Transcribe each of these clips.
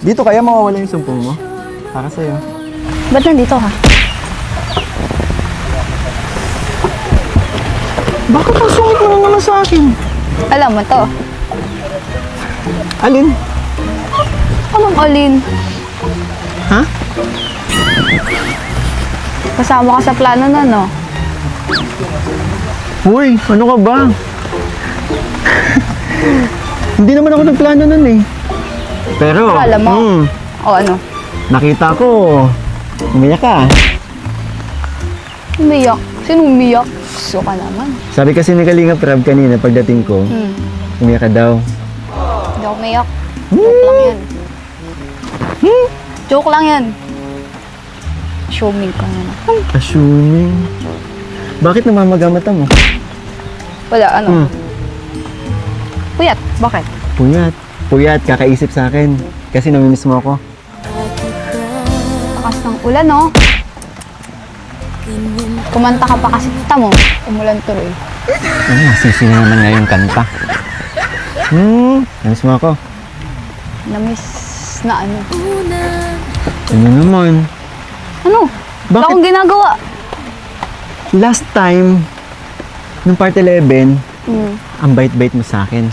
Dito kaya mawawala yung sumpong mo? Para sa'yo. Ba't nandito ka? Bakit ang sungit mo na naman sa akin? Alam mo to. Alin? Anong alin? Ha? Kasama ka sa plano na, no? Uy, ano ka ba? Hindi naman ako nagplano nun eh. Pero, Akala mo? O ano? nakita ko, umiyak ka. Umiyak. Sino umiyak? Gusto ka naman. Sabi kasi ni Kalinga Prab kanina pagdating ko, umiyak ka daw. Hindi ako umiyak. Joke lang yan. Joke lang yan. Assuming ka na. Assuming. Bakit namamaga mata mo? Wala, ano? Puyat. Bakit? Puyat. Puyat, kakaisip sa akin. Kasi namimiss mo ako. Lakas ng ulan, no? Kumanta ka pa kasi kita mo. Umulan tuloy. Ano, nasisi na naman nga yung kanta. Namiss mo ako. Namiss na ano. Ano naman? Ano? Wala Bakit? akong ginagawa. Last time, nung part 11, Hmm. ang bait-bait mo sa akin.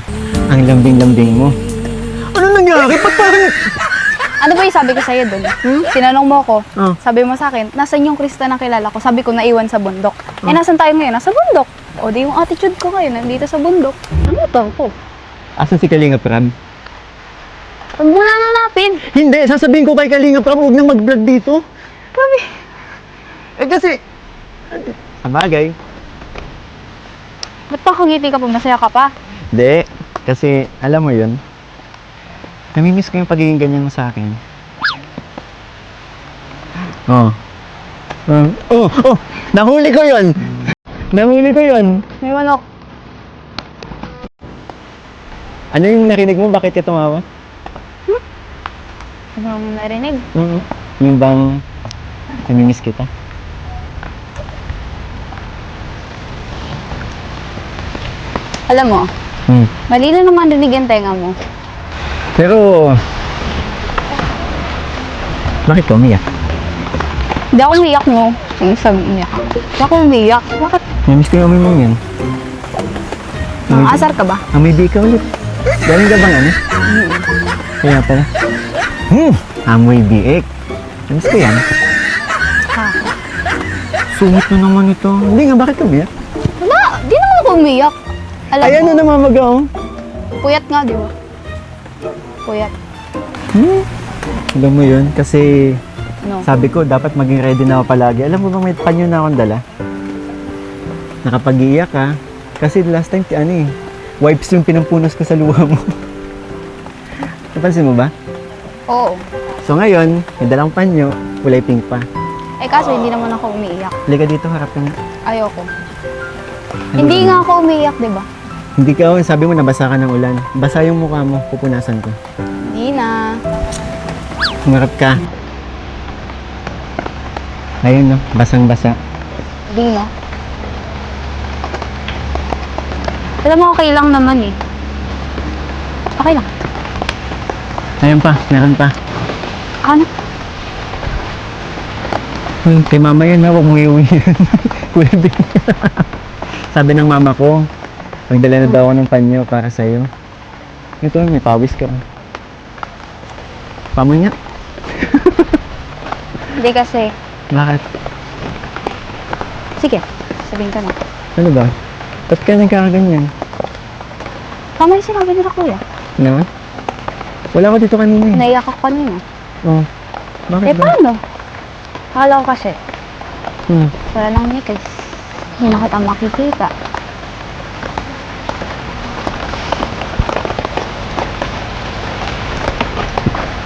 Ang lambing-lambing mo. Ano nangyari? Ba't parang... Ano ba yung sabi ko sa'yo dun? Tinanong mo ko. Oh. Sabi mo sa akin, nasan yung Krista na kilala ko? Sabi ko, naiwan sa bundok. Eh, nasan tayo ngayon? Nasa bundok. O, di yung attitude ko ngayon, nandito sa bundok. Ano to ko? Asan si Kalinga Prab? Huwag mo na nanapin. Hindi, sasabihin ko kay Kalinga Prab, huwag nang mag-vlog dito. Grabe. Eh kasi... Sabagay. Ba't pa kangiti ka pa? Masaya ka pa? Hindi, kasi alam mo yun, namimiss ko yung pagiging ganyan mo sa akin. Oh. Nahuli ko yun! Nahuli ko yun! May manok. Ano yung narinig mo? Bakit ka tumawa? Ano mo narinig? Yung bang namimiss kita? Alam mo, mali na naman rinig yung tenga mo. Pero... Bakit ka umiyak? Hindi ako umiyak mo. Ang sabi niya. Hindi ako umiyak. Bakit? Namimiss ko yung amoy mong yan. Ang asar ka ba? Amoy ka ulit. Galing ka bang ano? Kaya pala. Amoy biik. Namimiss ko yan. Ha? Sungit na naman ito. Hindi nga, bakit ka umiyak? Wala. Di naman ako umiyak. Alam Ayan mo, na namamaga oh. puyat nga, di ba? Puyat. Alam mo yun, kasi No. sabi ko, dapat maging ready na ako palagi. Alam mo ba, may panyo na akong dala? Nakapag-iiyak ka. Kasi last time, wipes yung pinampunas ko sa luha mo. Napansin mo ba? Oo. So ngayon, may dalang panyo, kulay pink pa. Eh kaso hindi naman ako umiiyak. Halika dito, harap ka nga. Ayoko. Hindi nga ako umiiyak, di ba? Hindi ka, sabi mo, nabasa ka ng ulan. Basa yung mukha mo, pupunasan ko. Hindi na. Humarap ka. Ayun no, basang-basa. Hindi na. Alam mo, okay lang naman eh. Okay lang. Ayun pa, meron pa. Ano? Kay mama yan, huwag mong iuwi yan. Kulay pink. Sabi ng mama ko, magdala na daw ako ng panyo para sa'yo. Ito, may pawis ka. Pamoy nga. Hindi kasi. Bakit? Sige, sabihin ka na. Ano ba? Ba't ka nagkakaganyan? Tama yung sinabi nila kuya. Ano? Wala ako dito kanina eh. Naiyak ako kanina. Oh. Bakit Eh ba? paano? Akala ko kasi, Hmm. wala nang nikis. Hindi na kita makikita.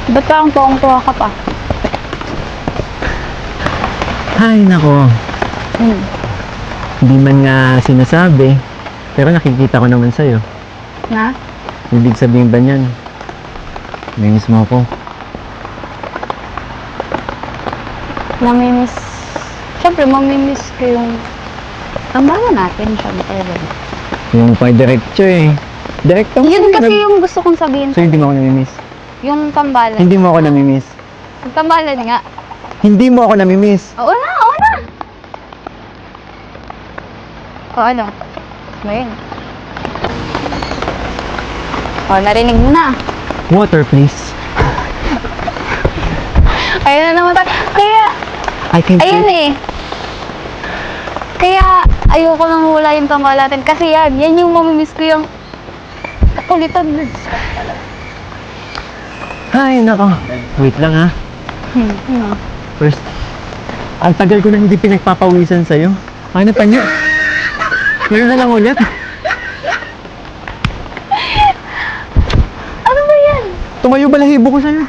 Ba't parang tuwang-tuwa ka pa? Ay, nako. Hindi man nga sinasabi, pero nakikita ko naman sa'yo. Na? Ibig sabihin ba niyan? Namiss mo ako. Namimiss. Siyempre, mamimiss ko yung tama natin, siyempre. Yung pang diretso eh. Direkto mo. Yun kasi yung gusto kong sabihin. So, hindi mo ako namimiss. Yung tambalan. Hindi mo ako namimiss. Yung tambalan nga. Hindi mo ako namimiss. Oo na, oo na. O ano? Ngayon. O, narinig mo na. Water, please. Ayun na naman tayo. Kaya, I can ayun see. eh. Kaya, ayoko nang wala yung tambalatin. Kasi yan yung mamimiss ko yung kulitan. Ay, nako. Wait lang ha. First, ang tagal ko na hindi pinagpapawisan sa'yo. Ano pa niyo? Ngayon na lang ulit. Ano ba yan? Tumayo balahibo ko sa'yo.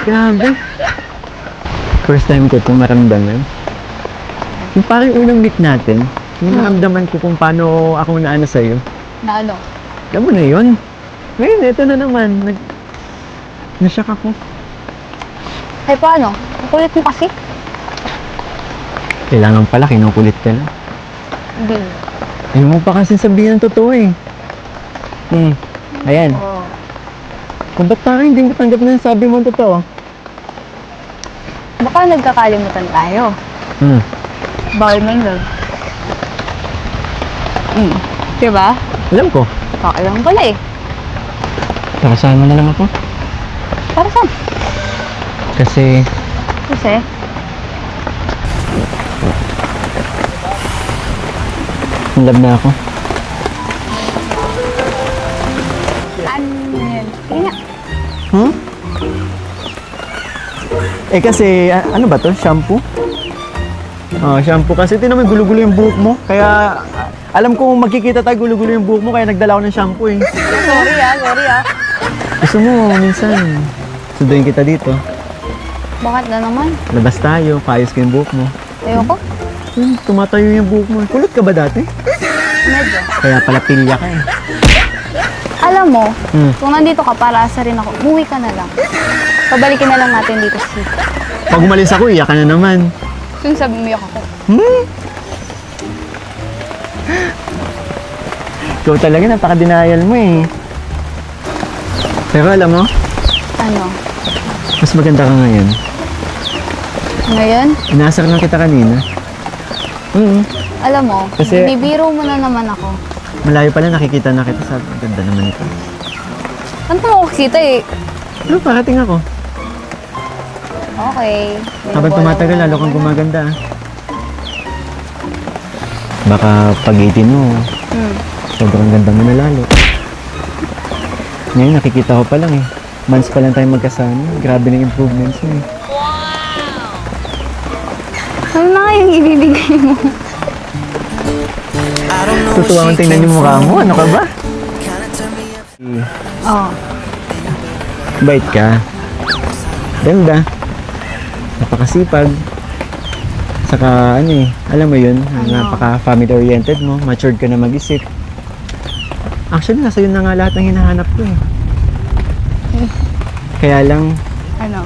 Grabe. First time ko itong maramdaman. Yung parang unang meet natin, yung naramdaman ko kung paano ako naano sa'yo. Na ano? Alam mo na yun. Ngayon, ito na naman. Nashock ako. Ay, paano? Ang kulit mo kasi. Kailangan pala, kinukulit ka na. Hindi. Ayaw mo pa kasi sabihin ang totoo eh. Ayan. Oo. Kung ba't parang hindi mo tanggap na yung sabi mo ang totoo? Baka nagkakalimutan tayo. Bawal mo yun. Diba? Alam ko. Okay lang pala eh. Nakasama na lang ako. Para saan? Kasi, Kasi, in love na ako. ano yan? Sige nga. Eh kasi, ano ba to? Shampoo? Shampoo. Kasi tinan mo, gulo-gulo yung buhok mo. Kaya, alam ko magkikita tayo gulo-gulo yung buhok mo, kaya nagdala ako ng shampoo eh. Sorry ah. Gusto mo, minsan, suduin kita dito. Bakit na naman? Labas tayo, paayos ko yung buhok mo. Ayoko. Tumatayo yung buhok mo. Kulot ka ba dati? Medyo. Kaya pala pilya ka eh. Alam mo, kung nandito ka, para asa rin ako, umuwi ka na lang. Pabalikin na lang natin dito si... Pag umalis ako, iyak ka na naman. Yung sabi mo yak ako. Ikaw talaga, napaka-denial mo eh. Pero alam mo, Ano? mas maganda ka ngayon. Ngayon, Inasar lang kita kanina. alam mo, Kasi- binibiro mo na naman ako. Malayo pala nakikita na kita. Sabi, ang ganda naman ito. Ano mo ako kita eh? Pero parating ako. Okay. Habang tumatagal, lalo kang gumaganda. Baka pag-18 mo, sobrang ganda mo na lalo. Ngayon, nakikita ko pa lang eh. Months pa lang tayo magkasama. Grabe na improvements mo eh. Ano na nga yung ibibigay mo? Tutuwa ang tingnan yung mukha mo. Ano ka ba? Oo. Bait ka. Ganda. Napakasipag. Saka ano eh, alam mo yun, napaka-family oriented mo. Matured ka na mag-isip. Actually, nasa yun na nga lahat ng hinahanap ko eh. Kaya lang, Ano?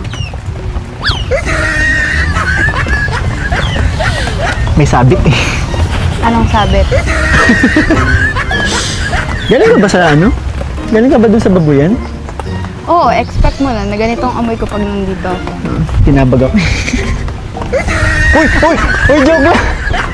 may sabit eh. Anong sabit? Galing ka ba sa ano? Galing ka ba dun sa babuyan? Oo, expect mo na ganitong amoy ko pag nandito ako. Tinabag ako. Uy! Uy! Uy! Joke lang!